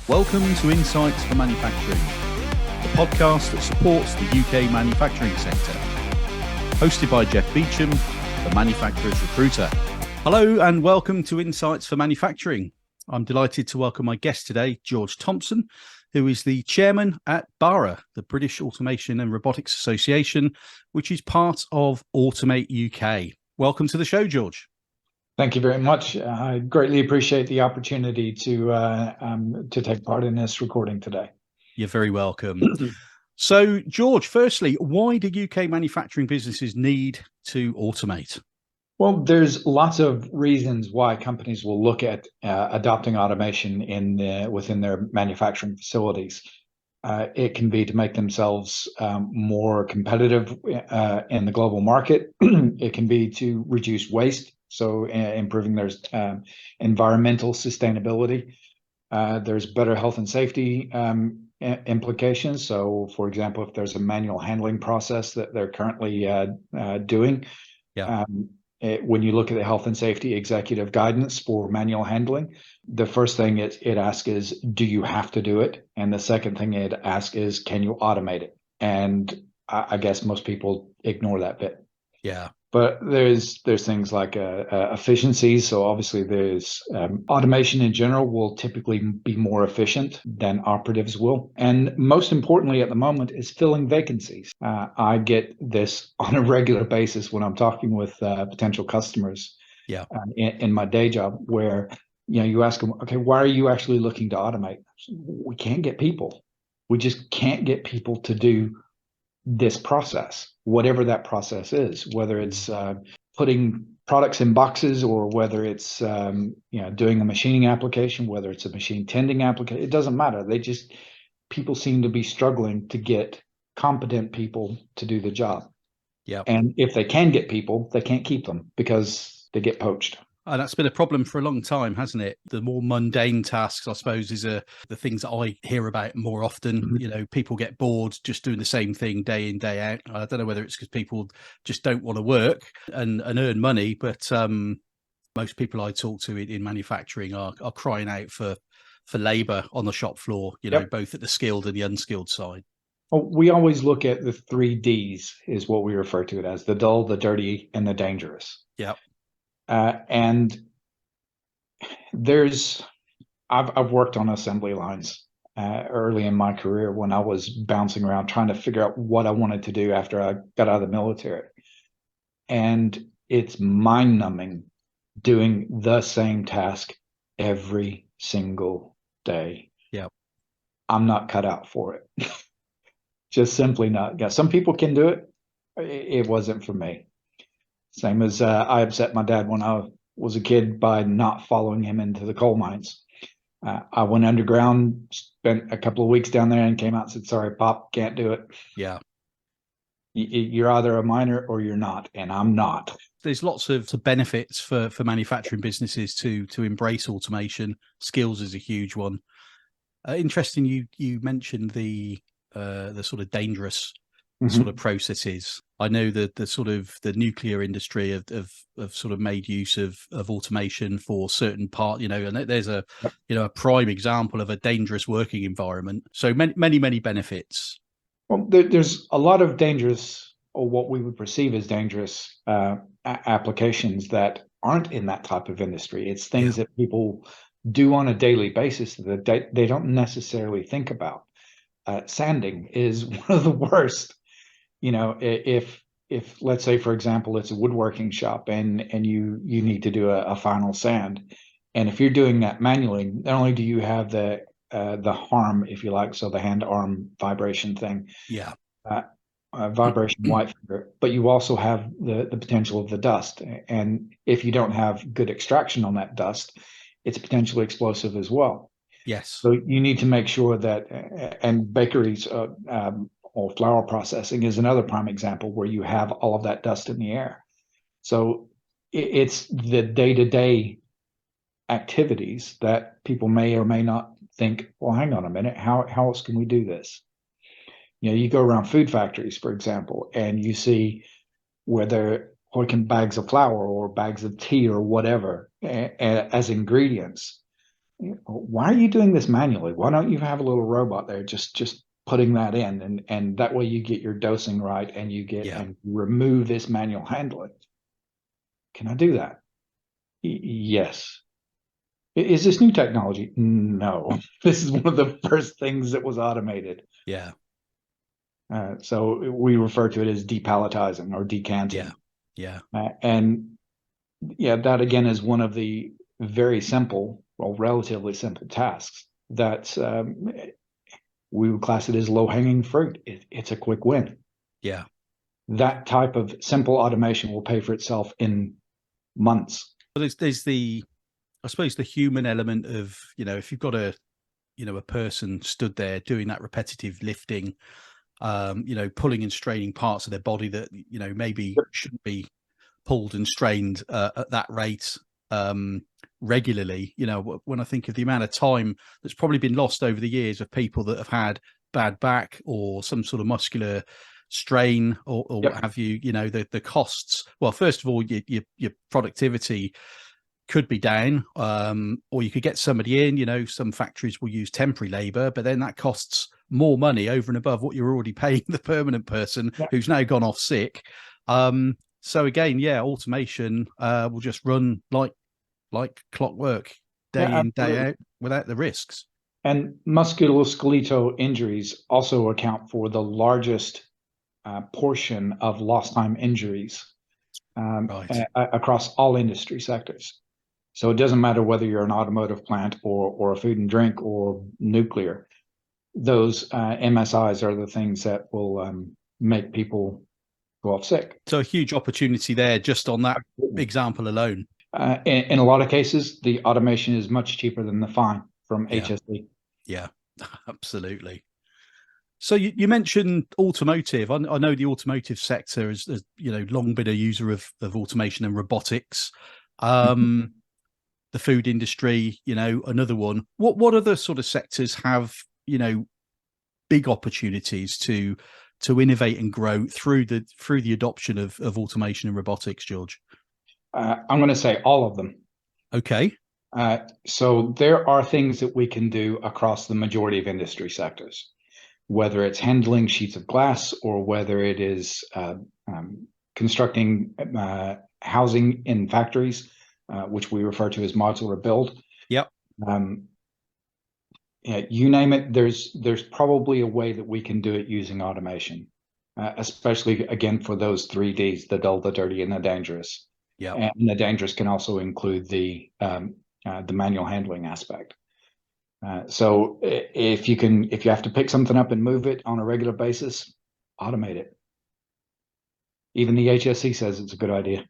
Welcome to Insights for Manufacturing, the podcast that supports the UK manufacturing sector. Hosted by Jeff Beecham, the manufacturer's recruiter. Hello and welcome to Insights for Manufacturing. I'm delighted to welcome my guest today, George Thompson, who is the chairman at BARA, the British Automation and Robotics Association, which is part of AutomateUK. Welcome to the show, George. Thank you very much. I greatly appreciate the opportunity to take part in this recording today. You're very welcome. So, George, firstly, why do UK manufacturing businesses need to automate? Well, there's lots of reasons why companies will look at adopting automation within their manufacturing facilities. It can be to make themselves more competitive in the global market. It can be to reduce waste, so improving their environmental sustainability. There's better health and safety implications. So, for example, if there's a manual handling process that they're currently doing, when you look at the health and safety executive guidance for manual handling, the first thing it asks is, do you have to do it? And the second thing it asks is, can you automate it? And I guess most people ignore that bit. Yeah. But there's things like efficiencies. So obviously there's automation in general will typically be more efficient than operatives will. And most importantly at the moment is filling vacancies. I get this on a regular basis when I'm talking with potential customers in my day job, where you ask them, okay, why are you actually looking to automate? We can't get people. We just can't get people to do this process, whatever that process is, whether it's putting products in boxes or whether it's doing a machining application, whether it's a machine tending application, it doesn't matter. People seem to be struggling to get competent people to do the job. Yeah. And if they can get people, they can't keep them because they get poached. And that's been a problem for a long time, hasn't it? The more mundane tasks, I suppose, is the things that I hear about more often. Mm-hmm. People get bored just doing the same thing day in, day out. I don't know whether it's because people just don't want to work and earn money, but most people I talk to in manufacturing are crying out for labour on the shop floor, both at the skilled and the unskilled side. Well, we always look at the 3 Ds is what we refer to it as: the dull, the dirty, and the dangerous. Yeah. And I've worked on assembly lines early in my career when I was bouncing around trying to figure out what I wanted to do after I got out of the military. And it's mind-numbing doing the same task every single day. Yeah. I'm not cut out for it. Just simply not. Yeah, some people can do it. It wasn't for me. Same as I upset my dad when I was a kid by not following him into the coal mines. I went underground, spent a couple of weeks down there and came out and said, sorry, Pop, can't do it. Yeah. You're either a miner or you're not, and I'm not. There's lots of benefits for manufacturing businesses to embrace automation. Skills is a huge one. Interesting, you mentioned the sort of dangerous sort of processes. I know that the nuclear industry have sort of made use of automation for certain part, and there's a prime example of a dangerous working environment. So many benefits. Well, there's a lot of dangerous, or what we would perceive as dangerous applications that aren't in that type of industry. It's things that people do on a daily basis that they don't necessarily think about. Sanding is one of the worst. If let's say, for example, it's a woodworking shop and you need to do a final sand, and if you're doing that manually, not only do you have the harm, if you like, so the hand-arm vibration thing, vibration white finger, but you also have the potential of the dust, and if you don't have good extraction on that dust, it's potentially explosive as well. Yes. So you need to make sure that, and bakeries or flour processing is another prime example where you have all of that dust in the air. So it's the day-to-day activities that people may or may not think, well, hang on a minute, how else can we do this? You go around food factories, for example, and you see where they're hoiking bags of flour or bags of tea or whatever as ingredients. Why are you doing this manually? Why don't you have a little robot there just putting that in, and that way you get your dosing right and you get Yeah. and remove this manual handling. Can I do that? Yes. Is this new technology? No. This is one of the first things that was automated. Yeah. So we refer to it as depalletizing or Yeah. decanting. Yeah. And yeah, that again is one of the very simple, well, relatively simple tasks that we would class it as low hanging fruit. It's a quick win. Yeah. That type of simple automation will pay for itself in months. But there's the, I suppose, the human element of, if you've got a person stood there doing that repetitive lifting, pulling and straining parts of their body that, maybe shouldn't be pulled and strained at that rate regularly. When I think of the amount of time that's probably been lost over the years of people that have had bad back or some sort of muscular strain or Yep. what have you, the costs. Well, first of all, your productivity could be down, or you could get somebody in. Some factories will use temporary labor, but then that costs more money over and above what you're already paying the permanent person Yep. who's now gone off sick. So again, yeah, automation will just run like clockwork, day Yeah, in, day absolutely. out, without the risks. And musculoskeletal injuries also account for the largest portion of lost time injuries Right. across all industry sectors. So it doesn't matter whether you're an automotive plant or a food and drink or nuclear. Those MSIs are the things that will make people go off sick. So a huge opportunity there just on that Absolutely. example alone. In a lot of cases, the automation is much cheaper than the fine from Yeah. HSE. Yeah, absolutely. So you mentioned automotive. I know the automotive sector has long been a user of automation and robotics. Um, the food industry, another one. What other sort of sectors have big opportunities to innovate and grow through the adoption of automation and robotics, George? I'm going to say all of them. Okay. So there are things that we can do across the majority of industry sectors, whether it's handling sheets of glass or whether it is constructing housing in factories, which we refer to as modular build. Yep. Um, yeah, you name it, there's probably a way that we can do it using automation, especially again for those 3Ds, the dull, the dirty, and the dangerous. Yep. And the dangerous can also include the manual handling aspect. So if you have to pick something up and move it on a regular basis, automate it. Even the HSE says it's a good idea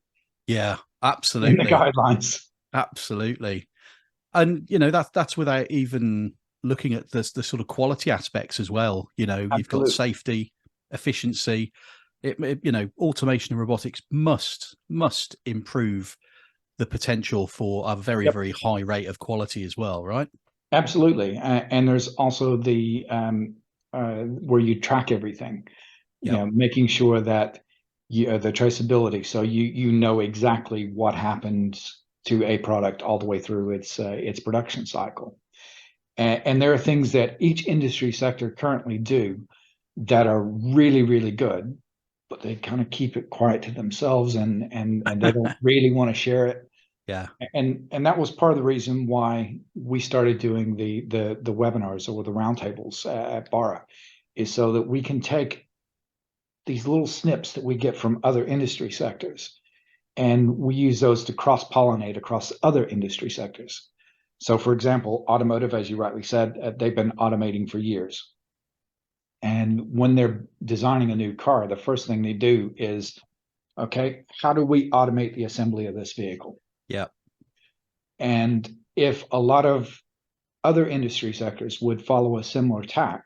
Yeah, in the absolutely. guidelines. Absolutely. And that's without even looking at the sort of quality aspects as well. You've got Absolutely. safety, efficiency. Automation and robotics must improve the potential for a very, Yep. very high rate of quality as well, right? Absolutely. And there's also the where you track everything, Yep. making sure that the traceability, so you know exactly what happened to a product all the way through its production cycle. And there are things that each industry sector currently do that are really, really good, but they kind of keep it quiet to themselves and they don't really want to share it. Yeah. And that was part of the reason why we started doing the webinars or the roundtables at BARA, is so that we can take these little snips that we get from other industry sectors and we use those to cross-pollinate across other industry sectors. So for example, automotive, as you rightly said, they've been automating for years. And when they're designing a new car, the first thing they do is, okay, how do we automate the assembly of this vehicle? Yeah. And if a lot of other industry sectors would follow a similar tack,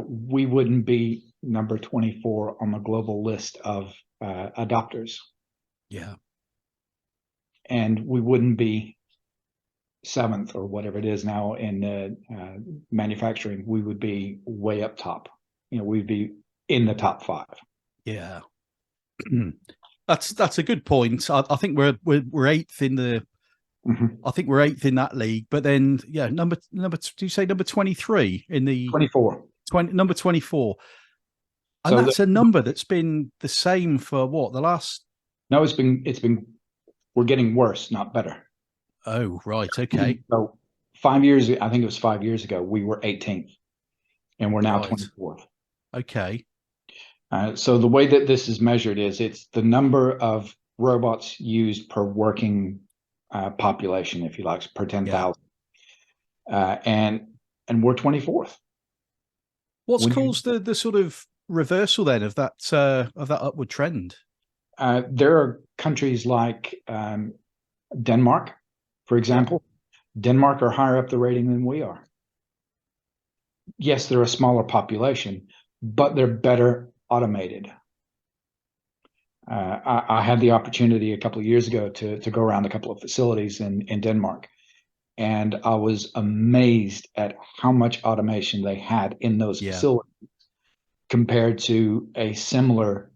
we wouldn't be number 24 on the global list of adopters. Yeah. And we wouldn't be seventh or whatever it is now in manufacturing. We would be way up top. We'd be in the top 5. Yeah. That's a good point. I think we're eighth in the Mhm. I think we're eighth in that league. But then, yeah, do you say number 23 in the 24. number 24? And So that's a number that's been the same for what, the last? no, we're getting worse, not better. Oh, right. Okay. So 5 years, I think it was 5 years ago, we were 18th, and we're now Right. 24th. Okay. So the way that this is measured is it's the number of robots used per working population, if you like, per Yeah. 10,000. And we're 24th. What's When you caused the sort of reversal then of that upward trend? There are countries like Denmark, for Yeah. example. Denmark are higher up the rating than we are. Yes, they're a smaller population, but they're better automated. I had the opportunity a couple of years ago to go around a couple of facilities in Denmark, and I was amazed at how much automation they had in those Yeah. facilities compared to a similar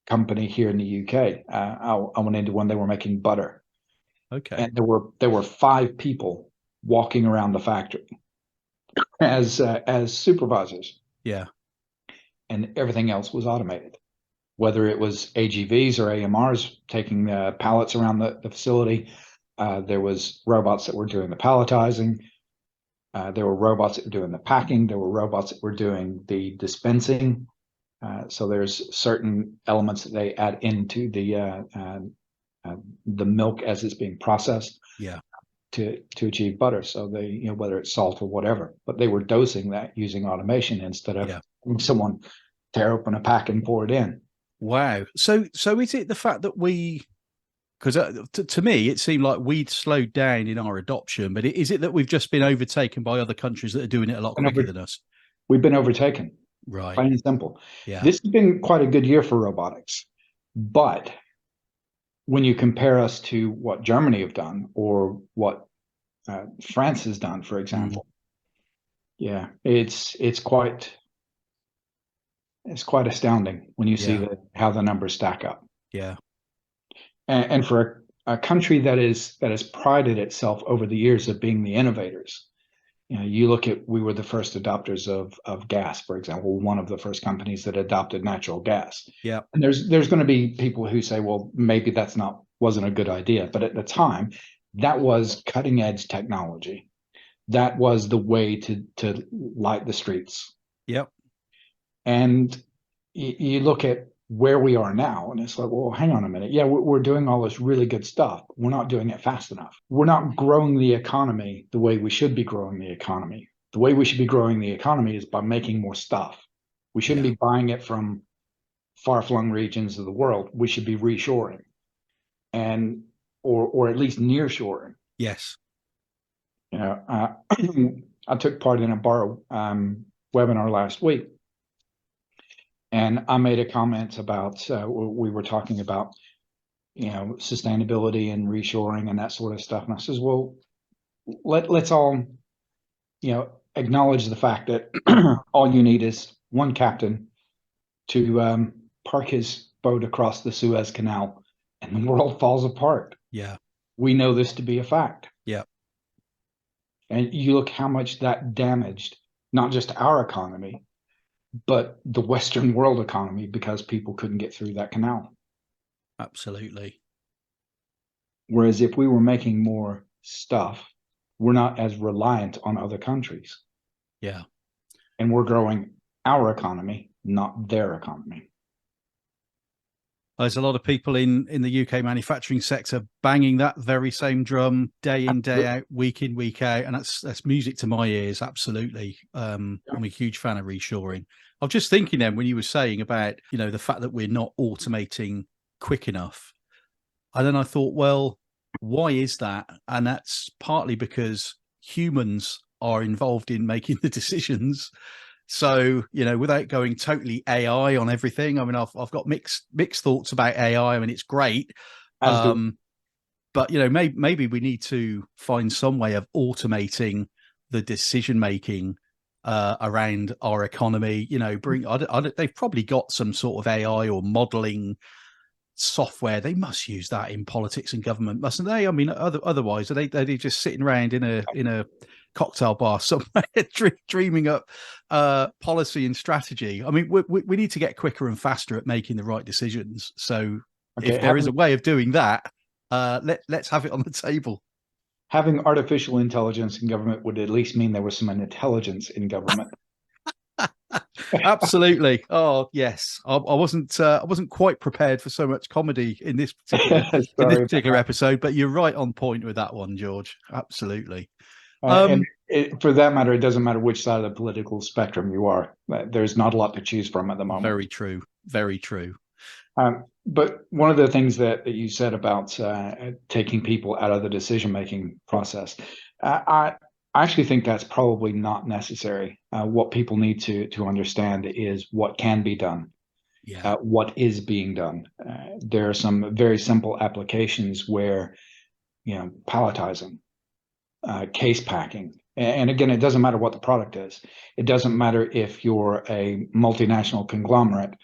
company here in the UK. I went into one, they were making butter, Okay. and there were 5 people walking around the factory as supervisors, Yeah. and everything else was automated. Whether it was AGVs or AMRs taking pallets around the facility, there was robots that were doing the palletizing. There were robots that were doing the packing. There were robots that were doing the dispensing. So there's certain elements that they add into the milk as it's being processed Yeah. to achieve butter. So whether it's salt or whatever, but they were dosing that using automation instead of Yeah. someone tear open a pack and pour it in. Wow. So is it the fact that because to me it seemed like we'd slowed down in our adoption, but is it that we've just been overtaken by other countries that are doing it a lot quicker than us? We've been overtaken, Right. plain and simple. Yeah. This has been quite a good year for robotics, but when you compare us to what Germany have done or what France has done, for example, yeah, it's quite astounding when you see Yeah. how the numbers stack up. Yeah. And for a country that has prided itself over the years of being the innovators, you look at, we were the first adopters of gas, for example, one of the first companies that adopted natural gas. Yeah. And there's going to be people who say, well, maybe wasn't a good idea, but at the time, that was cutting edge technology. That was the way to light the streets. Yep. And you look at where we are now, and it's like, well, hang on a minute. Yeah, we're doing all this really good stuff. We're not doing it fast enough. We're not growing the economy the way we should be growing the economy. The way we should be growing the economy is by making more stuff. We shouldn't Yeah. be buying it from far-flung regions of the world. We should be reshoring and or at least nearshoring. Yes. I took part in a BARA webinar last week, and I made a comment about we were talking about sustainability and reshoring and that sort of stuff, and I says, well, let's all acknowledge the fact that all you need is one captain to park his boat across the Suez Canal, and the world falls apart. Yeah. We know this to be a fact. Yeah. And you look how much that damaged not just our economy, but the Western world economy because people couldn't get through that canal. Absolutely. Whereas if we were making more stuff, we're not as reliant on other countries. Yeah. And we're growing our economy, not their economy. There's a lot of people in the UK manufacturing sector banging that very same drum day in, day out, week in, week out, and that's music to my ears. Absolutely, I'm a huge fan of reshoring. I was just thinking then when you were saying about the fact that we're not automating quick enough, and then I thought, well, why is that? And that's partly because humans are involved in making the decisions. So, without going totally AI on everything, I mean, I've got mixed thoughts about AI. I mean, it's great. But, maybe we need to find some way of automating the decision making around our economy. They've probably got some sort of AI or modeling software, they must use that in politics and government, mustn't they? I mean, otherwise, are they just sitting around in a cocktail bar somewhere dreaming up policy and strategy? I mean, we need to get quicker and faster at making the right decisions. So Okay, if there is a way of doing that, let's have it on the table. Having artificial intelligence in government would at least mean there was some intelligence in government. Absolutely. Oh yes, I wasn't quite prepared for so much comedy in this particular episode, but you're right on point with that one, George. Absolutely. And for that matter, it doesn't matter which side of the political spectrum you are. There's not a lot to choose from at the moment. Very true. Very true. But one of the things that you said about taking people out of the decision-making process, I actually think that's probably not necessary. What people need to understand is what can be done, what is being done. There are some very simple applications where, palletizing, case packing, and again, it doesn't matter what the product is. It doesn't matter if you're a multinational conglomerate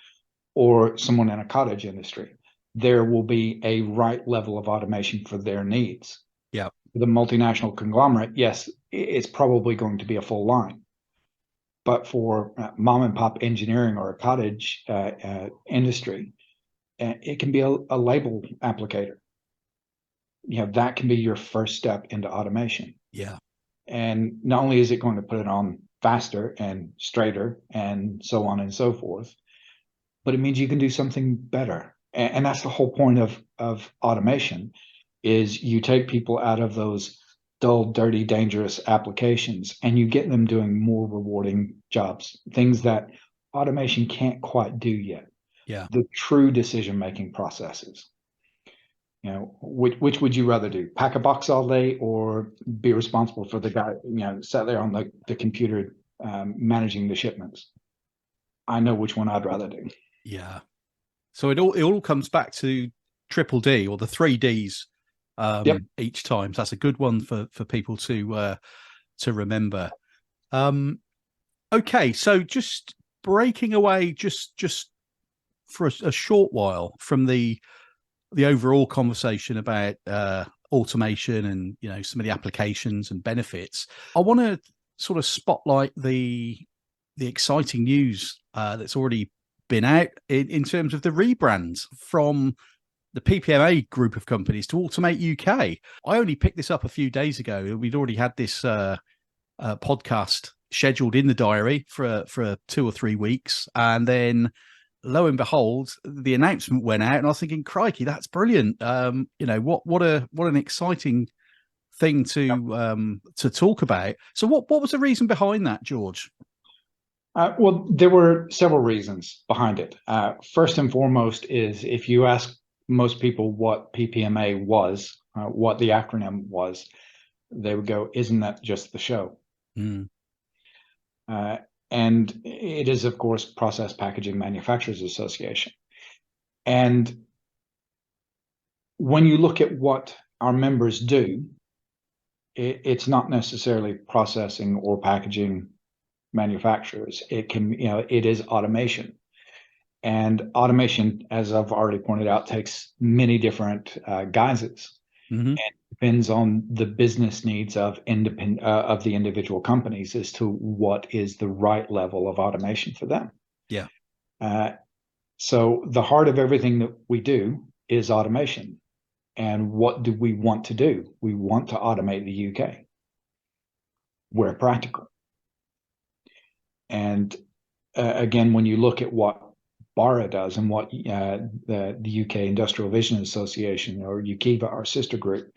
or someone in a cottage industry. There will be a right level of automation for their needs. Yeah. The multinational conglomerate, yes, it's probably going to be a full line. But for mom and pop engineering or a cottage industry, it can be a label applicator. That can be your first step into automation. Yeah. And not only is it going to put it on faster and straighter and so on and so forth, but it means you can do something better. And that's the whole point of automation, is you take people out of those dull, dirty, dangerous applications and you get them doing more rewarding jobs, things that automation can't quite do yet. Yeah. The true decision-making processes. Which would you rather do? Pack a box all day or be responsible for the guy, sat there on the computer managing the shipments? I know which one I'd rather do. Yeah. So it all comes back to triple D, or the 3 Ds each time. So that's a good one for people to remember. Okay, so just breaking away just for a short while from the overall conversation about automation and some of the applications and benefits, I want to sort of spotlight the exciting news that's already been out in terms of the rebrand from the PPMA Group of Companies to AutomateUK. I only picked this up a few days ago. We'd already had this podcast scheduled in the diary for 2 or 3 weeks, and then lo and behold, the announcement went out, and I was thinking, crikey, that's brilliant. What an exciting thing to talk about. So what was the reason behind that, George? Well, there were several reasons behind it. First and foremost is, if you ask most people what PPMA was, what the acronym was, they would go, "Isn't that just the show?" Mm. And it is, of course, Process Packaging Manufacturers Association. And when you look at what our members do, it's not necessarily processing or packaging manufacturers. It is automation. And automation, as I've already pointed out, takes many different guises. Mm-hmm. And depends on the business needs of the individual companies as to what is the right level of automation for them. Yeah. So the heart of everything that we do is automation. And what do we want to do? We want to automate the UK where practical. And again, when you look at what BARA does and what the UK Industrial Vision Association, or UKIVA, our sister group,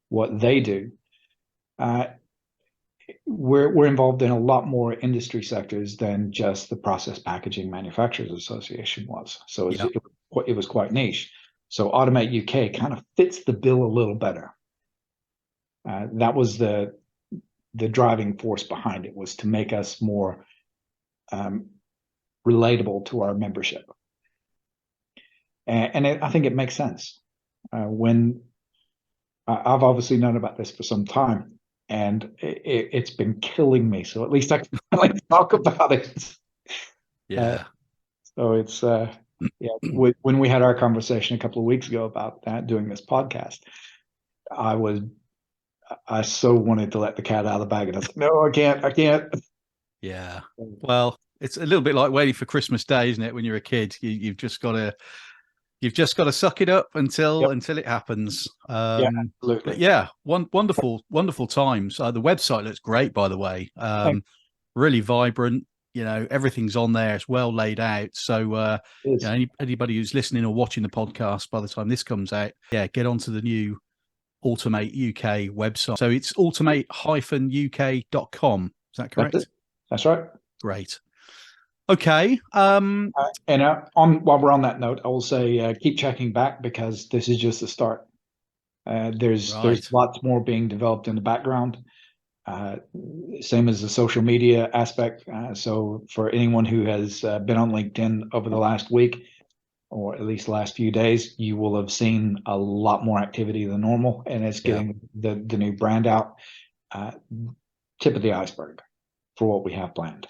what they do, we're involved in a lot more industry sectors than just the Process Packaging Manufacturers Association was. So it was quite niche. So AutomateUK kind of fits the bill a little better. That was the driving force behind it, was to make us more relatable to our membership. And I think it makes sense. When I've obviously known about this for some time, and it's been killing me. So at least I can talk about it. Yeah. So it's Yeah, when we had our conversation a couple of weeks ago about that, doing this podcast, I so wanted to let the cat out of the bag, and I was like, no, I can't. Yeah. Well, it's a little bit like waiting for Christmas Day, isn't it? When you're a kid, you've just got to suck it up until Yep. until it happens. Yeah, But absolutely. yeah, wonderful times. The website looks great, by the way. Thank Really vibrant. Everything's on there. It's well laid out. So you. It is. anybody who's listening or watching the podcast by the time this comes out, yeah, get onto the new Automate UK website. So it's automate-uk.com. Is that correct? That's it. That's right. Great. Okay. And while we're on that note, I will say keep checking back, because this is just the start. There's Right. lots more being developed in the background. Same as the social media aspect. So for anyone who has been on LinkedIn over the last week, or at least the last few days, you will have seen a lot more activity than normal, and it's Yeah. getting the new brand out. Tip of the iceberg for what we have planned.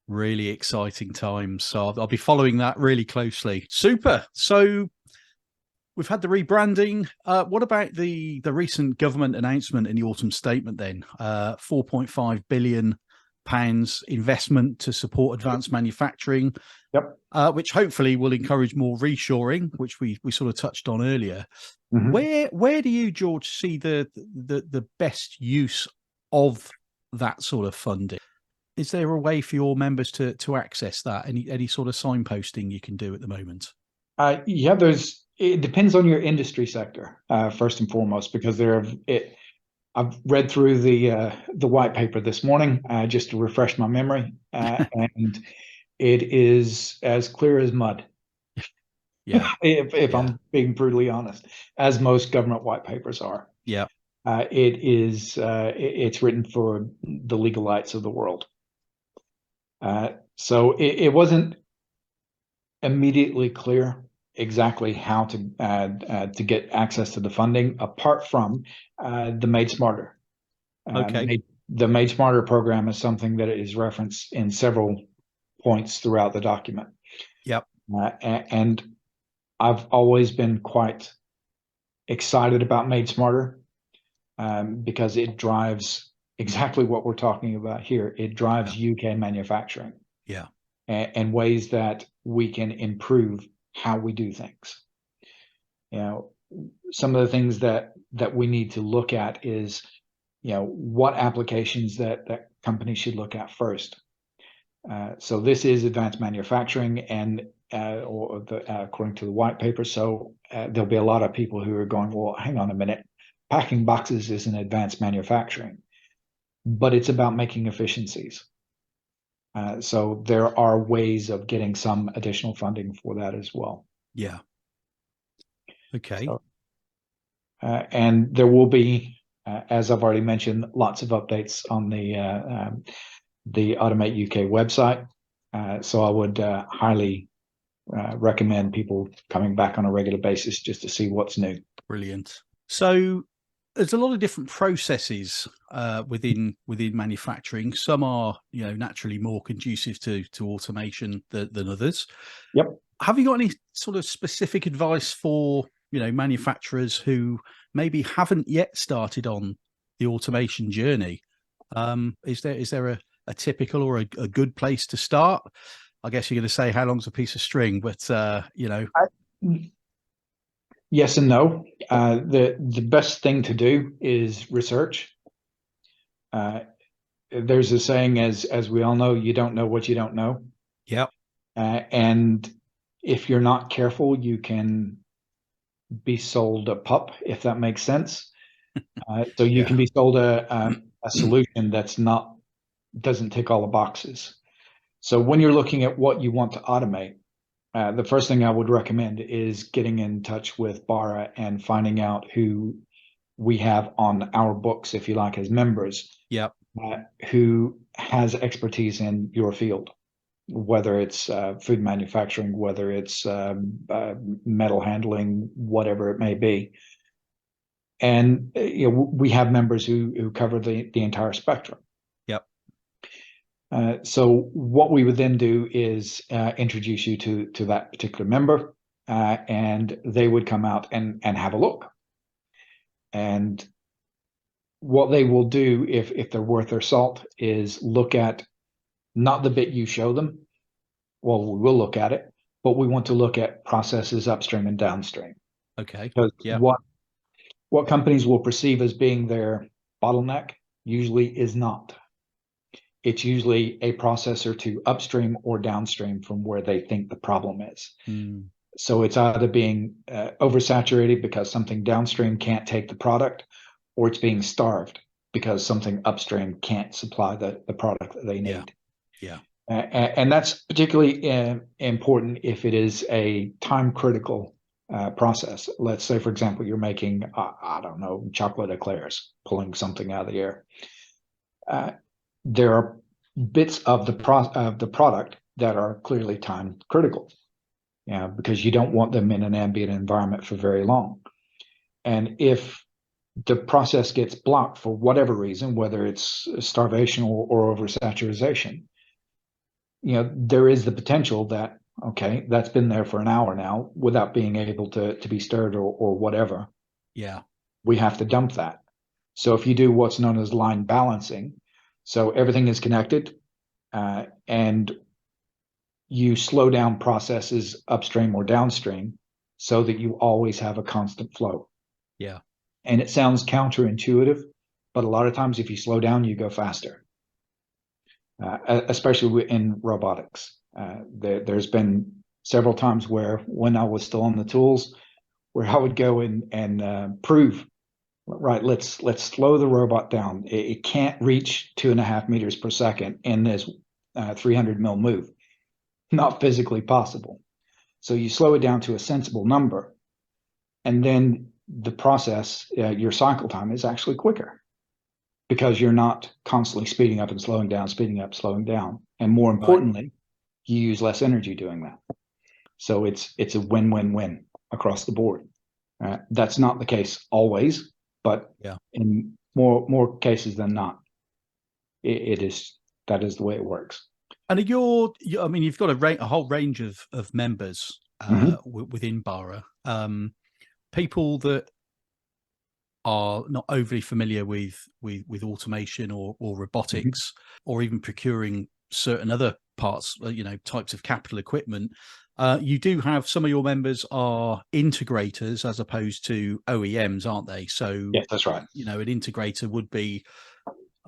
Really exciting times. So I'll be following that really closely. Super. So we've had the rebranding. What about the recent government announcement in the autumn statement then? £4.5 billion investment to support advanced manufacturing. Yep. Which hopefully will encourage more reshoring, which we sort of touched on earlier. Mm-hmm. Where do you, George, see the best use of that sort of funding? Is there a way for your members to access that? Any sort of signposting you can do at the moment? Yeah, it depends on your industry sector, first and foremost, because I've read through the white paper this morning, just to refresh my memory, and it is as clear as mud. Yeah. If Yeah. I'm being brutally honest, as most government white papers are. Yeah. It's written for the legalites of the world. So it wasn't immediately clear exactly how to get access to the funding, apart from the Made Smarter. Okay. The Made Smarter program is something that is referenced in several points throughout the document. Yep. And I've always been quite excited about Made Smarter, because it drives exactly what we're talking about here. It drives UK manufacturing. Yeah. And ways that we can improve how we do things. Some of the things that we need to look at is, what applications that companies should look at first. So this is advanced manufacturing, and according to the white paper. So there'll be a lot of people who are going, well, hang on a minute, packing boxes is an advanced manufacturing, but it's about making efficiencies. So there are ways of getting some additional funding for that as well. Yeah. Okay. So, and there will be, as I've already mentioned, lots of updates on the AutomateUK website. So I would highly recommend people coming back on a regular basis just to see what's new. Brilliant. So there's a lot of different processes within manufacturing. Some are, naturally more conducive to automation than others. Yep. Have you got any sort of specific advice for manufacturers who maybe haven't yet started on the automation journey? Is there a typical or a good place to start? I guess you're going to say how long's a piece of string, but Yes and no. The best thing to do is research. There's a saying, as we all know, you don't know what you don't know. Yeah. And if you're not careful, you can be sold a pup, if that makes sense. So you can be sold a solution doesn't tick all the boxes. So when you're looking at what you want to automate, the first thing I would recommend is getting in touch with BARA and finding out who we have on our books, if you like, as members. Yep. Who has expertise in your field, whether it's food manufacturing, whether it's metal handling, whatever it may be. And we have members who cover the entire spectrum. Yep. So what we would then do is introduce you to that particular member, and they would come out and have a look. And what they will do, if they're worth their salt, is look at not the bit you show them. Well, we will look at it, but we want to look at processes upstream and downstream. Okay. Because Yeah. what companies will perceive as being their bottleneck usually is not. It's usually a process or two upstream or downstream from where they think the problem is. Mm. So it's either being oversaturated because something downstream can't take the product, or it's being starved because something upstream can't supply the product that they need. Yeah. And that's particularly important if it is a time critical process. Let's say, for example, you're making, I don't know, chocolate eclairs, pulling something out of the air. There are bits of the product that are clearly time critical, because you don't want them in an ambient environment for very long. And if the process gets blocked for whatever reason, whether it's starvation or oversaturation, there is the potential that, okay, that's been there for an hour now without being able to be stirred or whatever. Yeah. We have to dump that. So if you do what's known as line balancing, so everything is connected, and you slow down processes upstream or downstream so that you always have a constant flow. Yeah. And it sounds counterintuitive, but a lot of times if you slow down, you go faster. Especially in robotics. There's been several times where, when I was still on the tools, where I would go and prove, right, let's slow the robot down. It can't reach 2.5 meters per second in this 300 mil move. Not physically possible. So you slow it down to a sensible number, and then the process, your cycle time is actually quicker, because you're not constantly speeding up and slowing down, speeding up, slowing down. And more importantly, you use less energy doing that. So it's a win-win-win across the board. That's not the case always, but in more cases than not, that is the way it works. And I mean, you've got a whole range of members within BARA. People that are not overly familiar with automation or robotics, or even procuring certain other parts, types of capital equipment. You do have some of your members are integrators as opposed to OEMs, aren't they? So yes, that's right. An integrator would be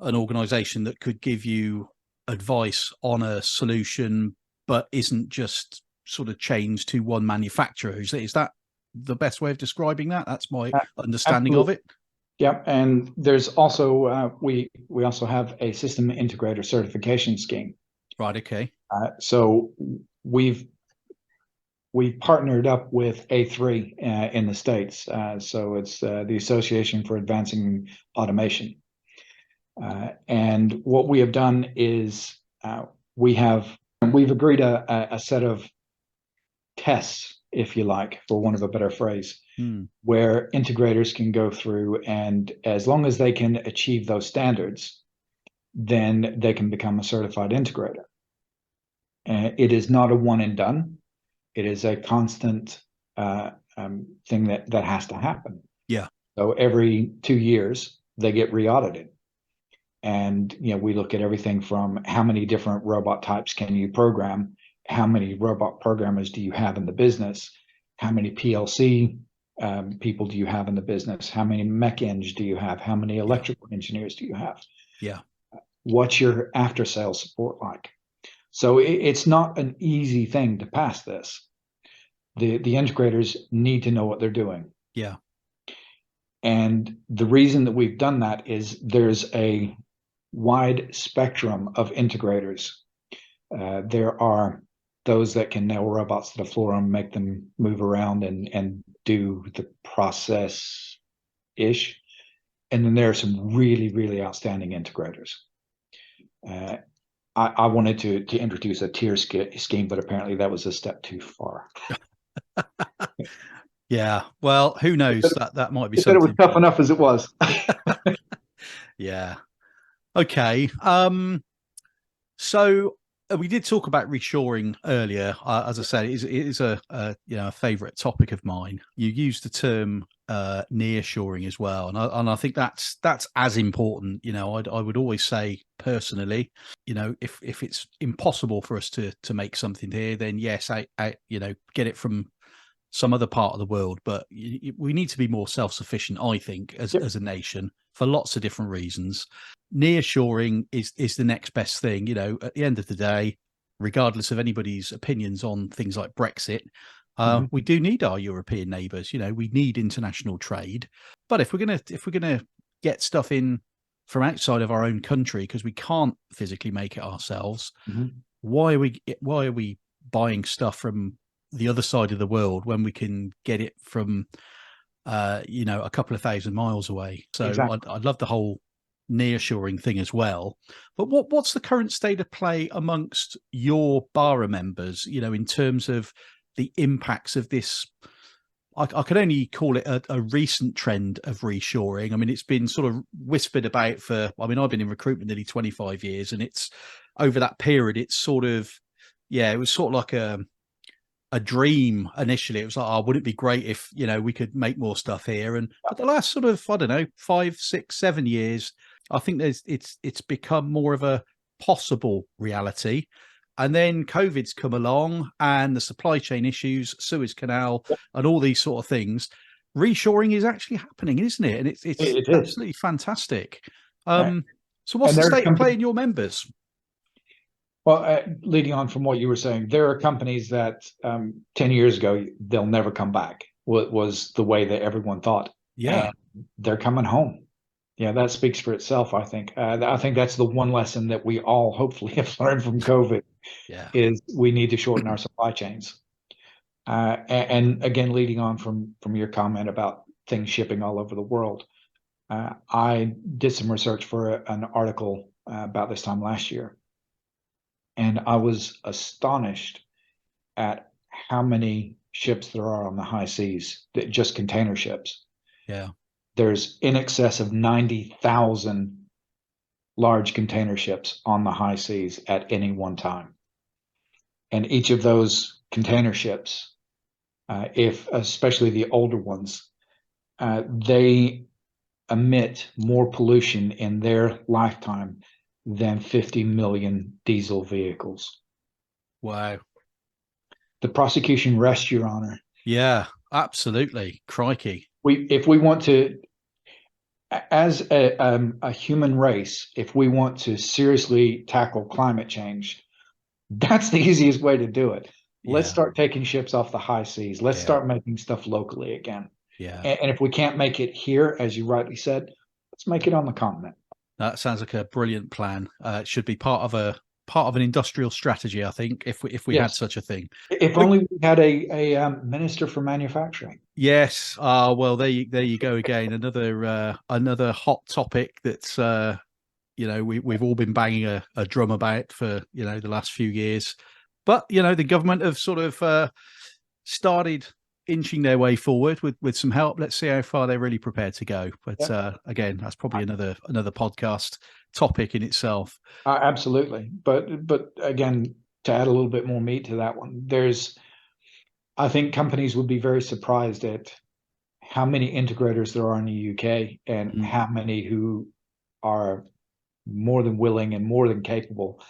an organization that could give you advice on a solution, but isn't just sort of chained to one manufacturer. Is that the best way of describing that? That's my understanding of it. Yeah, and there's also we also have a system integrator certification scheme. Right. Okay. So we've partnered up with A3 in the States. So it's the Association for Advancing Automation. And what we have done is we've agreed a set of tests, if you like, for want of a better phrase, where integrators can go through, and as long as they can achieve those standards, then they can become a certified integrator. It is not a one and done. It is a constant thing that has to happen. Yeah. So every 2 years they get re-audited. And we look at everything from how many different robot types can you program, how many robot programmers do you have in the business, how many PLC people do you have in the business, how many mech eng do you have, how many electrical engineers do you have, what's your after sales support like. So it's not an easy thing to pass this. The integrators need to know what they're doing. Yeah. And the reason that we've done that is there's a wide spectrum of integrators. There are those that can nail robots to the floor and make them move around and do the process-ish. And then there are some really, really outstanding integrators. I wanted to introduce a tier scheme, but apparently that was a step too far. Yeah. Well, who knows? That might be something. It was tough enough as it was. Yeah. Okay. So we did talk about reshoring earlier. As I said, it is a a favourite topic of mine. You used the term nearshoring as well, and I think that's as important. I would always say personally, if it's impossible for us to make something here, then yes, I get it from some other part of the world, but we need to be more self-sufficient, I think, as Yep. as a nation for lots of different reasons. Nearshoring is the next best thing. At the end of the day, regardless of anybody's opinions on things like Brexit, Mhm. we do need our European neighbours. We need international trade, but if we're gonna get stuff in from outside of our own country because we can't physically make it ourselves, Mhm. why are we buying stuff from the other side of the world when we can get it from a couple of thousand miles away? So Exactly. I'd love the whole nearshoring thing as well. But what's the current state of play amongst your BARA members, in terms of the impacts of this? I can only call it a recent trend of reshoring. I mean, it's been sort of whispered about I've been in recruitment nearly 25 years, and it's over that period, it's sort of, yeah, it was sort of like a dream initially. It was like, oh, wouldn't it be great if we could make more stuff here? And but the last sort of, I don't know, 5, 6, 7 years, I think it's become more of a possible reality. And then COVID's come along, and the supply chain issues, Suez Canal, and all these sort of things. Reshoring is actually happening, isn't it? And it's It is. absolutely fantastic. Uh, So what's and the there are state of play companies. in your members? Well, leading on from what you were saying, there are companies that 10 years ago, they'll never come back, was the way that everyone thought. Yeah, And they're coming home. Yeah, that speaks for itself, I think. I think that's the one lesson that we all hopefully have learned from COVID yeah, is we need to shorten our supply chains. And again, leading on from your comment about things shipping all over the world, I did some research for an article about this time last year, and I was astonished at how many ships there are on the high seas, that just container ships. yeah. There's in excess of 90,000 large container ships on the high seas at any one time. And each of those container ships, if especially the older ones, they emit more pollution in their lifetime than 50 million diesel vehicles. Wow. The prosecution rests, Your Honor. Yeah, absolutely. Crikey. If we want to, as a human race, if we want to seriously tackle climate change, that's the easiest way to do it. Let's Yeah, start taking ships off the high seas. Let's yeah, start making stuff locally again. yeah. And if we can't make it here, as you rightly said, let's make it on the continent. That sounds like a brilliant plan. It should be part of an industrial strategy, I think, if we had Yes. such a thing. If But only we had a minister for manufacturing. yes, well, there you go again. Another hot topic that's we've all been banging a drum about for the last few years. But the government have sort of started inching their way forward with some help. Let's see how far they're really prepared to go. But Yeah, again, that's probably another podcast topic in itself. absolutely. But again, to add a little bit more meat to that one, I think companies would be very surprised at how many integrators there are in the UK and Mm, how many who are more than willing and more than capable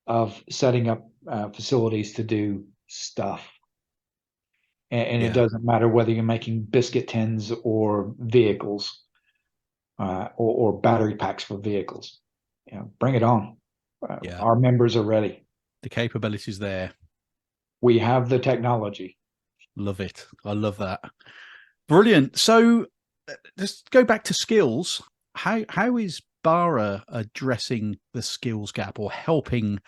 of setting up facilities to do stuff. And it yeah, doesn't matter whether you're making biscuit tins or vehicles, or battery packs for vehicles. Bring it on. yeah. Our members are ready. The capabilities there. We have the technology. Love it. I love that. Brilliant. So let's go back to skills. How is BARA addressing the skills gap or helping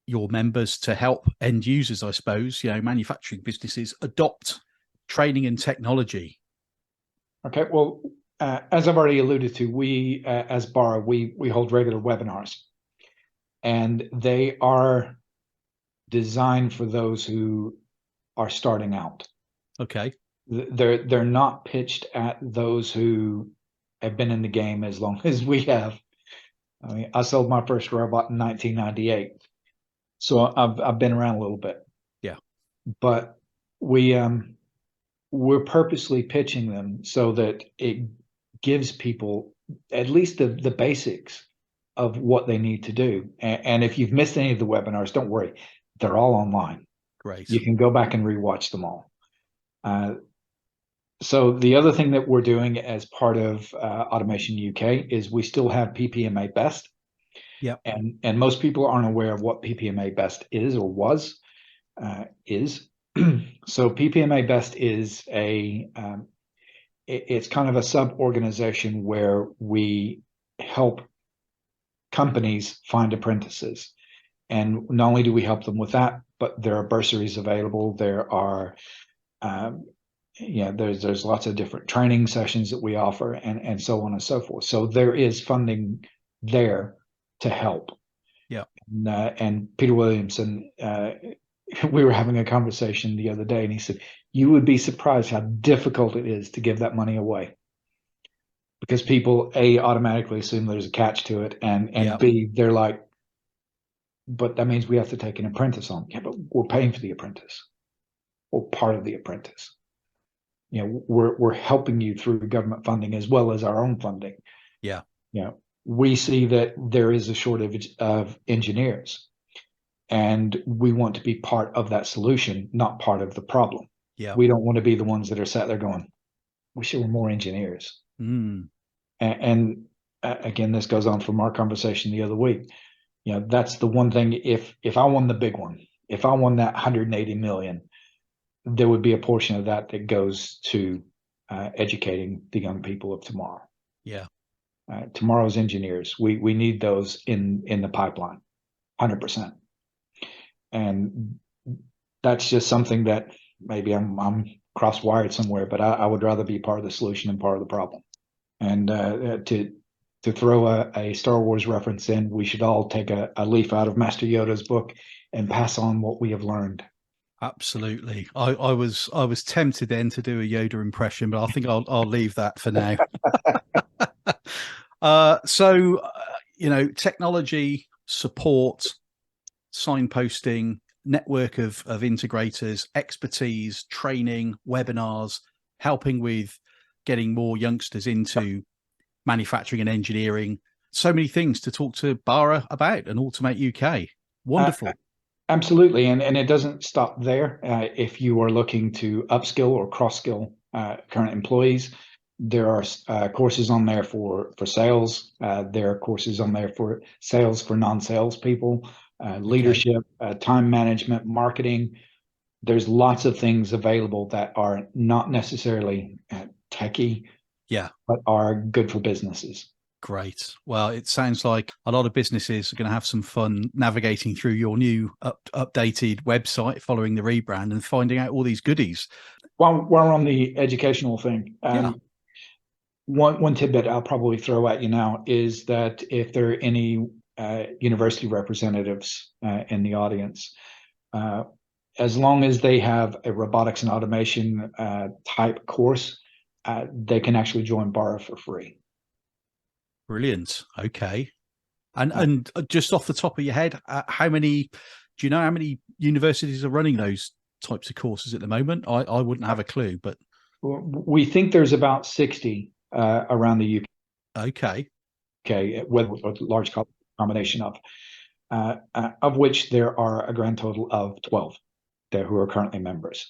your members to help end users, I suppose, manufacturing businesses adopt training and technology? Okay. Well, as I've already alluded to, we as BARA, we hold regular webinars, and they are designed for those who are starting out. Okay. They're not pitched at those who have been in the game as long as we have. I mean, I sold my first robot in 1998, so I've been around a little bit. Yeah. But we're purposely pitching them so that it gives people at least the basics of what they need to do. And if you've missed any of the webinars, don't worry, they're all online. Great. You can go back and rewatch them all. So the other thing that we're doing as part of Automation UK is we still have PPMA Best. Yeah. And most people aren't aware of what PPMA Best is or was is. So PPMA Best is it's kind of a sub-organization where we help companies find apprentices. And not only do we help them with that, but there are bursaries available. There are there's lots of different training sessions that we offer, and so on and so forth. So there is funding there to help. Yeah. And Peter Williamson, we were having a conversation the other day, and he said, you would be surprised how difficult it is to give that money away. Because people, A, automatically assume there's a catch to it, and Yeah. B, they're like, but that means we have to take an apprentice on. Yeah, but we're paying for the apprentice, or part of the apprentice. You know, we're helping you through government funding as well as our own funding. Yeah. You know, we see that there is a shortage of engineers, and we want to be part of that solution, not part of the problem. Yeah. We don't want to be the ones that are sat there going, wish there were more engineers. Mm. And again, this goes on from our conversation the other week. You know, that's the one thing. If I won the big one, if I won that 180 million, there would be a portion of that that goes to educating the young people of tomorrow. Yeah. Tomorrow's engineers, we need those in the pipeline, 100%. And that's just something that maybe I'm cross-wired somewhere, but I would rather be part of the solution than part of the problem. And to throw a Star Wars reference in, we should all take a leaf out of Master Yoda's book and pass on what we have learned. Absolutely. I was tempted then to do a Yoda impression, but I think I'll leave that for now. Technology support, signposting, network of integrators, expertise, training, webinars, helping with getting more youngsters into manufacturing and engineering. So many things to talk to BARA about and Automate UK. Wonderful. Absolutely. And it doesn't stop there. If you are looking to upskill or cross-skill current employees, there are courses on there for sales. There are courses on there for sales for non-sales people, leadership, time management, marketing. There's lots of things available that are not necessarily techie, but are good for businesses. Great. Well, it sounds like a lot of businesses are going to have some fun navigating through your new updated website following the rebrand and finding out all these goodies. While we're on the educational thing, one tidbit I'll probably throw at you now is that if there are any university representatives in the audience, as long as they have a robotics and automation type course, they can actually join BARA for free. Brilliant. Okay. And just off the top of your head, do you know how many universities are running those types of courses at the moment? I wouldn't have a clue, but we think there's about 60 around the UK. Okay, with a large combination of which there are a grand total of 12 there who are currently members.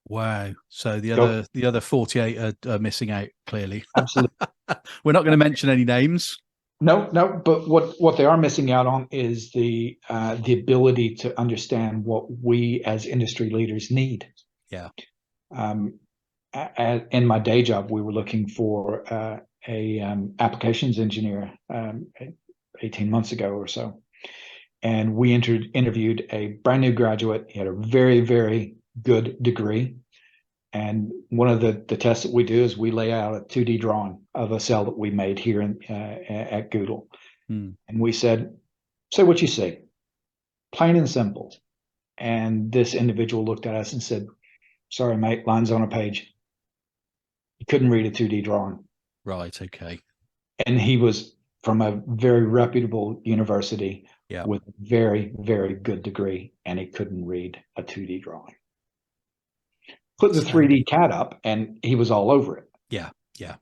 Wow. So the other 48 are missing out, clearly. Absolutely. We're not going to mention any names. No, but what they are missing out on is the ability to understand what we as industry leaders need. Yeah. In my day job, we were looking for a applications engineer 18 months ago or so, and we interviewed a brand new graduate. He had a very, very good degree. And one of the tests that we do is we lay out a 2D drawing of a cell that we made here at Google. And we said, say what you see, plain and simple. And this individual looked at us and said, sorry, mate, lines on a page. He couldn't read a 2D drawing. Right, okay. And he was from a very reputable university Yeah. with a very, very good degree, and he couldn't read a 2D drawing. Put the 3D CAD up, and he was all over it. Yeah. Yeah.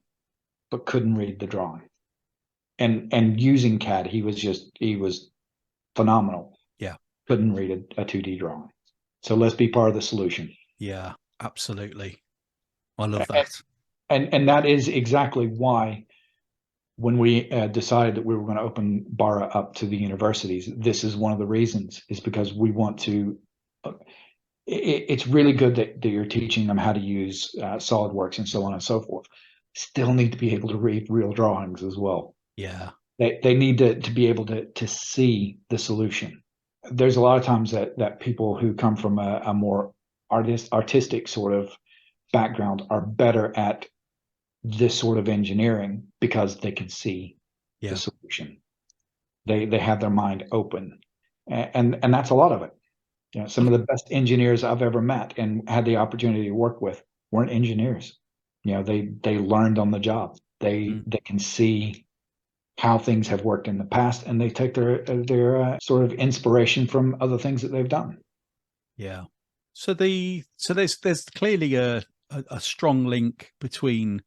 But couldn't read the drawing. And using CAD, he was phenomenal. Yeah. Couldn't read a 2D drawing. So let's be part of the solution. Yeah, absolutely. I love that. And that is exactly why, when we decided that we were going to open BARA up to the universities, this is one of the reasons, is because we want to, it's really good that you're teaching them how to use SolidWorks and so on and so forth. Still need to be able to read real drawings as well. Yeah. They need to be able to see the solution. There's a lot of times that people who come from a more artistic sort of background are better at this sort of engineering because they can see the solution. They have their mind open, and that's a lot of it. You know, some of the best engineers I've ever met and had the opportunity to work with weren't engineers. You know, they learned on the job. They can see how things have worked in the past, and they take their sort of inspiration from other things that they've done. Yeah. So there's clearly a strong link between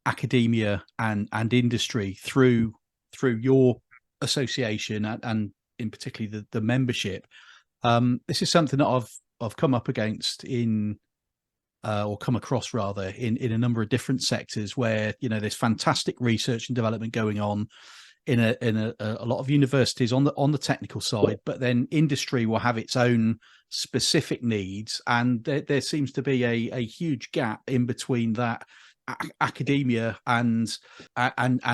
academia and industry through your association and in particularly the membership. This is something that I've come up against or come across rather in a number of different sectors where, you know, there's fantastic research and development going on in a lot of universities on the technical side, but then industry will have its own specific needs, and there seems to be a huge gap in between that academia and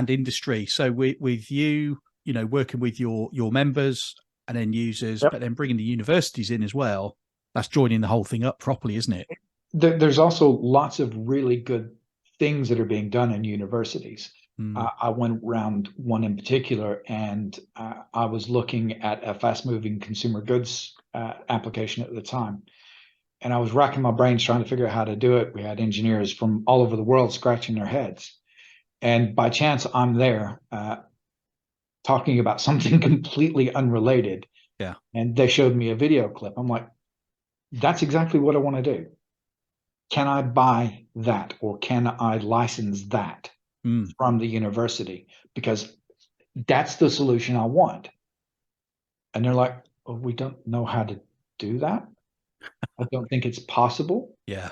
industry. So with you know, working with your members and end users, but then bringing the universities in as well, that's joining the whole thing up properly, isn't it? There's also lots of really good things that are being done in universities. I went around one in particular, and I was looking at a fast-moving consumer goods application at the time. And I was racking my brains trying to figure out how to do it. We had engineers from all over the world scratching their heads. And by chance, I'm there talking about something completely unrelated. Yeah. And they showed me a video clip. I'm like, that's exactly what I want to do. Can I buy that, or can I license that from the university? Because that's the solution I want. And they're like, oh, we don't know how to do that. I don't think it's possible. Yeah.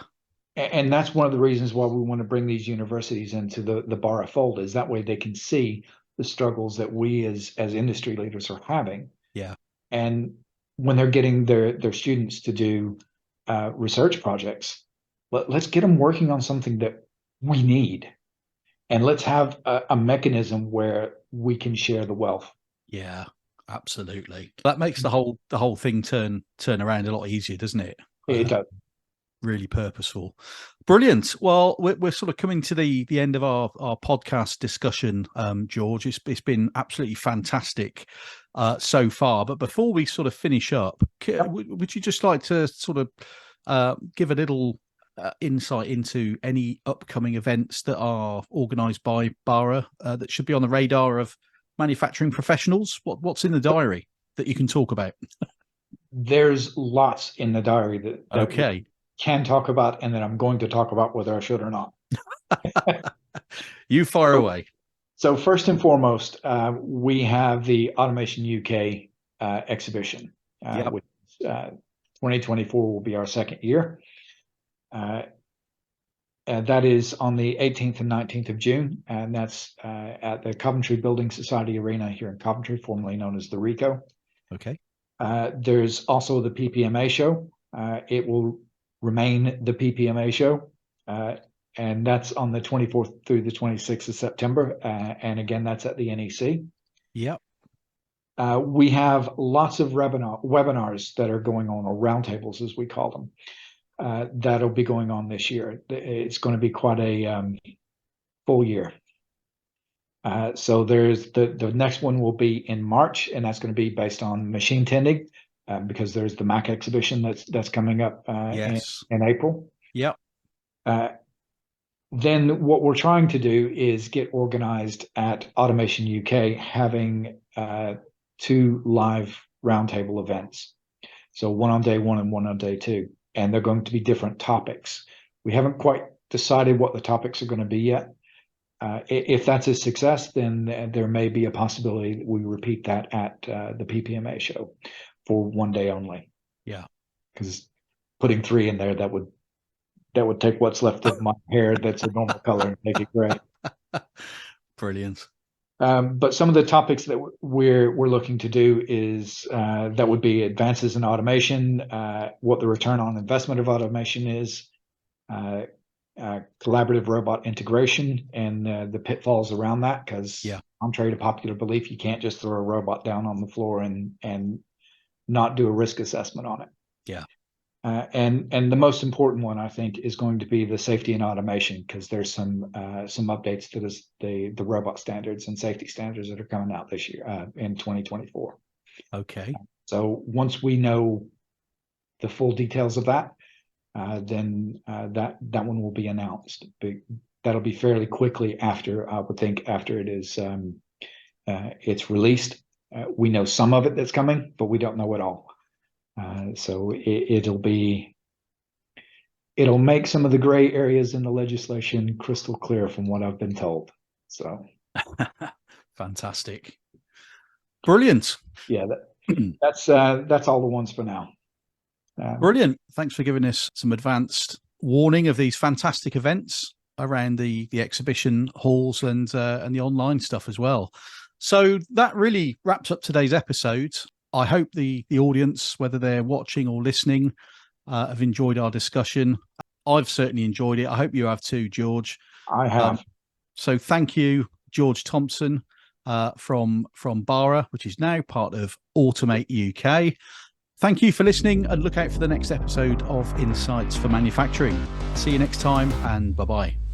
And that's one of the reasons why we want to bring these universities into the BARA fold, is that way they can see the struggles that we as industry leaders are having. Yeah. And when they're getting their students to do research projects, let's get them working on something that we need. And let's have a mechanism where we can share the wealth. Yeah, absolutely. That makes the whole thing turn around a lot easier, doesn't it? It does. Really purposeful. Brilliant. Well, we're sort of coming to the end of our podcast discussion, George. It's been absolutely fantastic so far. But before we sort of finish up, would you just like to sort of give a little insight into any upcoming events that are organised by BARA that should be on the radar of manufacturing professionals? What's in the diary that you can talk about? There's lots in the diary that okay. Can talk about, and that I'm going to talk about whether I should or not. You fire away. So first and foremost, we have the Automation UK exhibition, which 2024 will be our second year. That is on the 18th and 19th of June, and that's at the Coventry Building Society Arena here in Coventry, formerly known as the RICO. Okay. There's also the PPMA show. It will remain the PPMA show, and that's on the 24th through the 26th of September. And again, that's at the NEC. Yep. We have lots of webinars that are going on, or roundtables as we call them, that'll be going on this year. It's going to be quite a full year. So there's the next one will be in March, and that's going to be based on machine tending, because there's the Mac exhibition that's coming up in April. Yep. Then what we're trying to do is get organized at Automation UK, having 2 live roundtable events. So one on day 1 and one on day 2, and they're going to be different topics. We haven't quite decided what the topics are going to be yet. If that's a success, then there may be a possibility that we repeat that at the PPMA show for one day only. Yeah, because putting 3 in there, that would take what's left of my hair that's a normal color and make it gray. brilliant. But some of the topics that we're looking to do is that would be advances in automation, what the return on investment of automation is, collaborative robot integration, and the pitfalls around that. Because contrary to popular belief, you can't just throw a robot down on the floor and not do a risk assessment on it. Yeah. And the most important one, I think, is going to be the safety and automation, because there's some updates to the robot standards and safety standards that are coming out this year in 2024. Okay. So once we know the full details of that, then that one will be announced. But that'll be fairly quickly after, I would think, after it is it's released. We know some of it that's coming, but we don't know it all. So it'll make some of the gray areas in the legislation crystal clear, from what I've been told. So fantastic, brilliant. Yeah, that's all the ones for now. Brilliant. Thanks for giving us some advanced warning of these fantastic events around the exhibition halls and the online stuff as well. So that really wraps up today's episode. I hope the audience, whether they're watching or listening, have enjoyed our discussion. I've certainly enjoyed it. I hope you have too, George. I have. So thank you, George Thompson, from BARA, which is now part of AutomateUK. Thank you for listening, and look out for the next episode of Insights for Manufacturing. See you next time, and bye-bye.